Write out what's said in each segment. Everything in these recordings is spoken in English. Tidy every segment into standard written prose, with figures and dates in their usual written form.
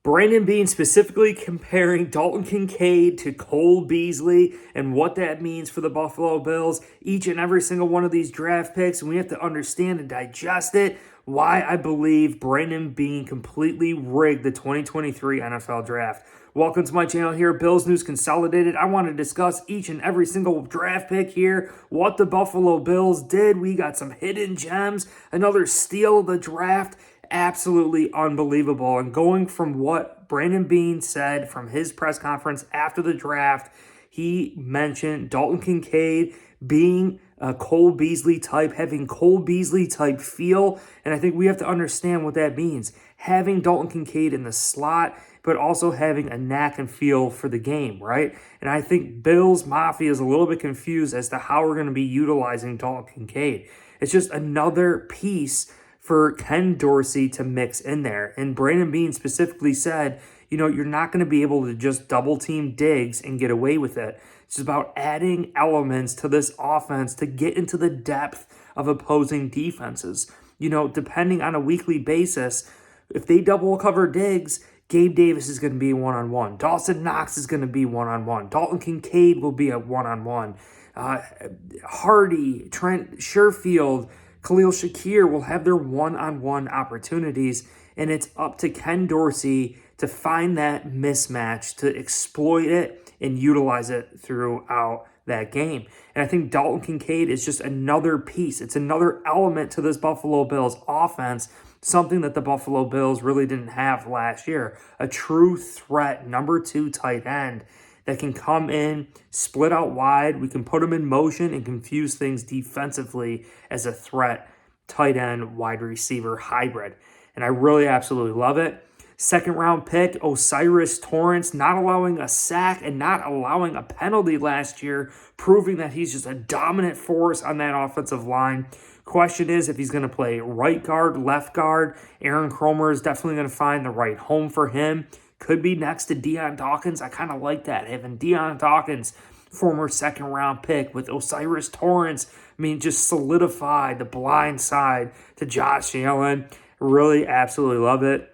Brandon Beane specifically comparing Dalton Kincaid to Cole Beasley and what that means for the Buffalo Bills. Each and every single one of these draft picks, and we have to understand and digest it. Why I believe Brandon Beane completely rigged the 2023 NFL Draft. Welcome to my channel here, Bills News Consolidated. I want to discuss each and every single draft pick here, what the Buffalo Bills did. We got some hidden gems, another steal of the draft. Absolutely unbelievable. And going from what Brandon Beane said from his press conference after the draft, he mentioned Dalton Kincaid being a Cole Beasley type, having Cole Beasley type feel. And I think we have to understand what that means. Having Dalton Kincaid in the slot, but also having a knack and feel for the game, right? And I think Bills Mafia is a little bit confused as to how we're going to be utilizing Dalton Kincaid. It's just another piece for Ken Dorsey to mix in there. And Brandon Beane specifically said, you're not going to be able to just double team Diggs and get away with it. It's about adding elements to this offense to get into the depth of opposing defenses. Depending on a weekly basis, if they double cover Diggs, Gabe Davis is going to be one-on-one. Dawson Knox is going to be one-on-one. Dalton Kincaid will be a one-on-one. Hardy, Trent Sherfield, Khalil Shakir will have their one-on-one opportunities, and it's up to Ken Dorsey to find that mismatch, to exploit it and utilize it throughout that game. And I think Dalton Kincaid is just another piece. It's another element to this Buffalo Bills offense, something that the Buffalo Bills really didn't have last year. A true threat, number 2 tight end that can come in, split out wide. We can put him in motion and confuse things defensively as a threat, tight end, wide receiver hybrid. And I really absolutely love it. Second round pick, O'Cyrus Torrence, not allowing a sack and not allowing a penalty last year, proving that he's just a dominant force on that offensive line. Question is if he's going to play right guard, left guard. Aaron Kromer is definitely going to find the right home for him. Could be next to Deion Dawkins. I kind of like that. Having Deion Dawkins, former second round pick, with O'Cyrus Torrence, just solidified the blind side to Josh Allen. Really absolutely love it.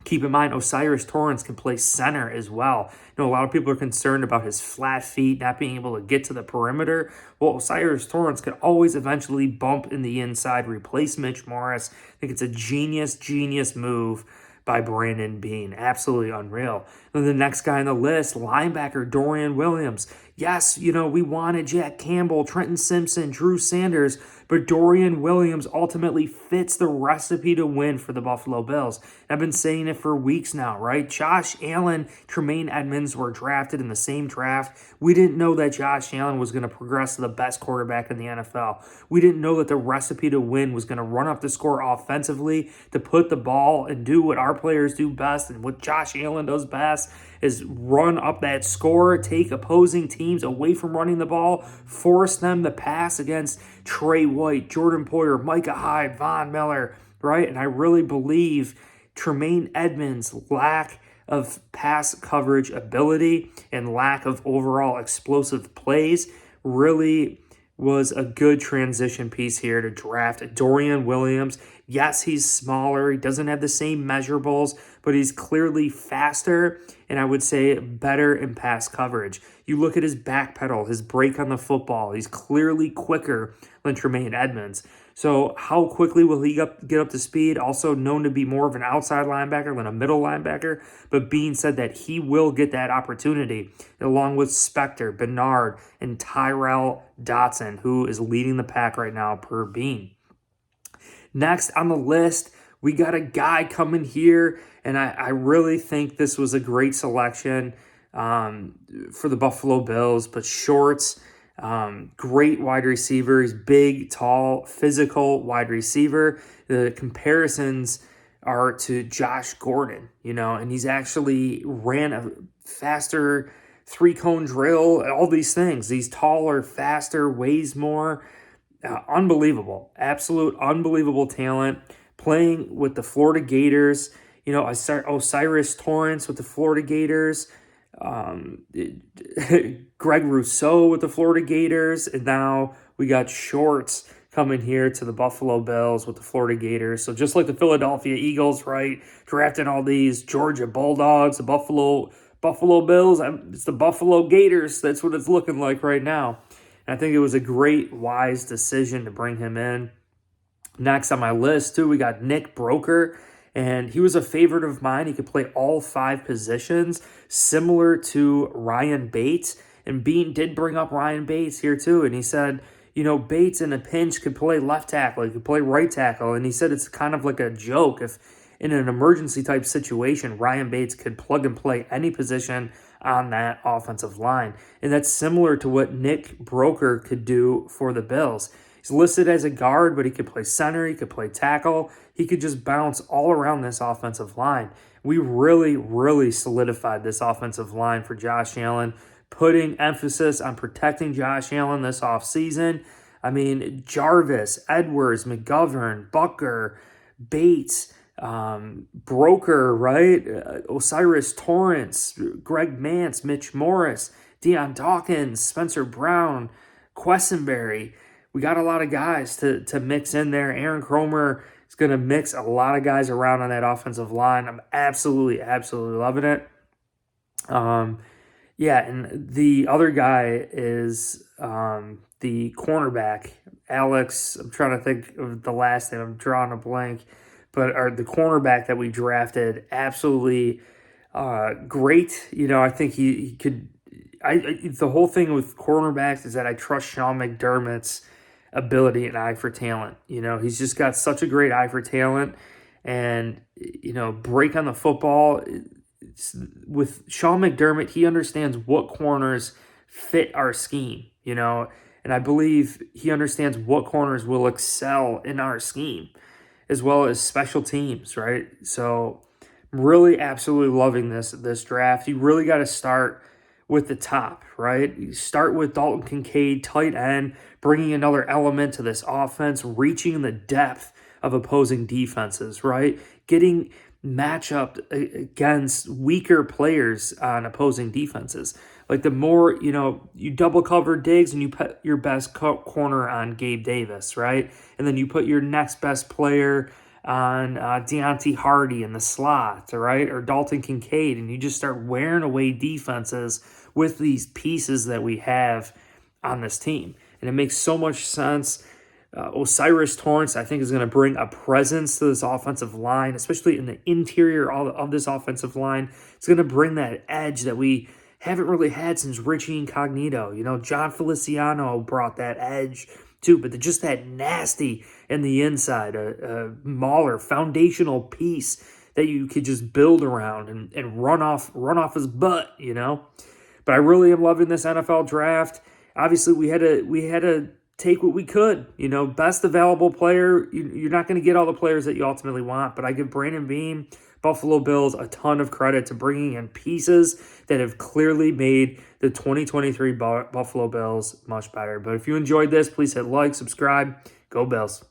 Keep in mind, O'Cyrus Torrence can play center as well. A lot of people are concerned about his flat feet, not being able to get to the perimeter. Well, O'Cyrus Torrence could always eventually bump in the inside, replace Mitch Morris. I think it's a genius move by Brandon Beane. Absolutely unreal. And the next guy on the list, linebacker Dorian Williams. Yes, we wanted Jack Campbell, Trenton Simpson, Drew Sanders, but Dorian Williams ultimately fits the recipe to win for the Buffalo Bills. I've been saying it for weeks now, right? Josh Allen, Tremaine Edmonds were drafted in the same draft. We didn't know that Josh Allen was going to progress to the best quarterback in the NFL. We didn't know that the recipe to win was going to run up the score offensively, to put the ball and do what our players do best and what Josh Allen does best is run up that score, take opposing teams away from running the ball, force them to pass against Trey White, Jordan Poyer, Micah Hyde, Von Miller, right? And I really believe Tremaine Edmonds' lack of pass coverage ability and lack of overall explosive plays really was a good transition piece here to draft Dorian Williams. Yes, he's smaller. He doesn't have the same measurables, but he's clearly faster and I would say better in pass coverage. You look at his back pedal, his break on the football. He's clearly quicker than Tremaine Edmonds. So how quickly will he get up to speed? Also known to be more of an outside linebacker than a middle linebacker. But Beane said that he will get that opportunity along with Spector, Bernard, and Tyrell Dotson, who is leading the pack right now per Beane. Next on the list, we got a guy coming here, and I really think this was a great selection for the Buffalo Bills. But Shorts, great wide receiver. He's big, tall, physical wide receiver. The comparisons are to Josh Gordon, and he's actually ran a faster 3-cone drill, all these things. He's taller, faster, weighs more. Unbelievable. Absolute unbelievable talent. Playing with the Florida Gators. O'Cyrus Torrence with the Florida Gators. Greg Rousseau with the Florida Gators. And now we got Shorts coming here to the Buffalo Bills with the Florida Gators. So just like the Philadelphia Eagles, right, drafting all these Georgia Bulldogs, the Buffalo Bills, it's the Buffalo Gators. That's what it's looking like right now. And I think it was a great, wise decision to bring him in. Next on my list, too, we got Nick Broeker, and he was a favorite of mine. He could play all 5 positions, similar to Ryan Bates. And Bean did bring up Ryan Bates here, too, and he said, Bates in a pinch could play left tackle, he could play right tackle, and he said it's kind of like a joke if in an emergency type situation, Ryan Bates could plug and play any position on that offensive line. And that's similar to what Nick Broeker could do for the Bills. He's listed as a guard, but he could play center, he could play tackle. He could just bounce all around this offensive line. We really, really solidified this offensive line for Josh Allen, putting emphasis on protecting Josh Allen this offseason. I mean, Jarvis, Edwards, McGovern, Bucker, Bates, Broeker, right? Osiris Torrence, Greg Mance, Mitch Morris, Deion Dawkins, Spencer Brown, Quessenberry. We got a lot of guys to mix in there. Aaron Cromer is going to mix a lot of guys around on that offensive line. I'm absolutely loving it. Yeah, and the other guy is the cornerback, Alex. I'm trying to think of the last name. I'm drawing a blank. But the cornerback that we drafted, absolutely great. I think he could. The whole thing with cornerbacks is that I trust Sean McDermott's ability and eye for talent. He's just got such a great eye for talent, and break on the football. With Sean McDermott, he understands what corners fit our scheme, and I believe he understands what corners will excel in our scheme, as well as special teams, right? So I'm really absolutely loving this draft. You really got to start with the top, right? You start with Dalton Kincaid, tight end, bringing another element to this offense, reaching the depth of opposing defenses, right? Getting matchup against weaker players on opposing defenses. Like the more, you double cover Diggs and you put your best corner on Gabe Davis, right? And then you put your next best player on Deontay Hardy in the slot, right? Or Dalton Kincaid, and you just start wearing away defenses with these pieces that we have on this team. And it makes so much sense. Osiris Torrence, I think, is going to bring a presence to this offensive line, especially in the interior of this offensive line. It's going to bring that edge that we haven't really had since Richie Incognito. John Feliciano brought that edge too, but just that nasty in the inside, a mauler, foundational piece that you could just build around and run off his butt, But I really am loving this NFL draft. Obviously, we had to take what we could, best available player. You're not going to get all the players that you ultimately want, but I give Brandon Beane, Buffalo Bills, a ton of credit to bringing in pieces that have clearly made the 2023 Buffalo Bills much better. But if you enjoyed this, please hit like, subscribe. Go Bills.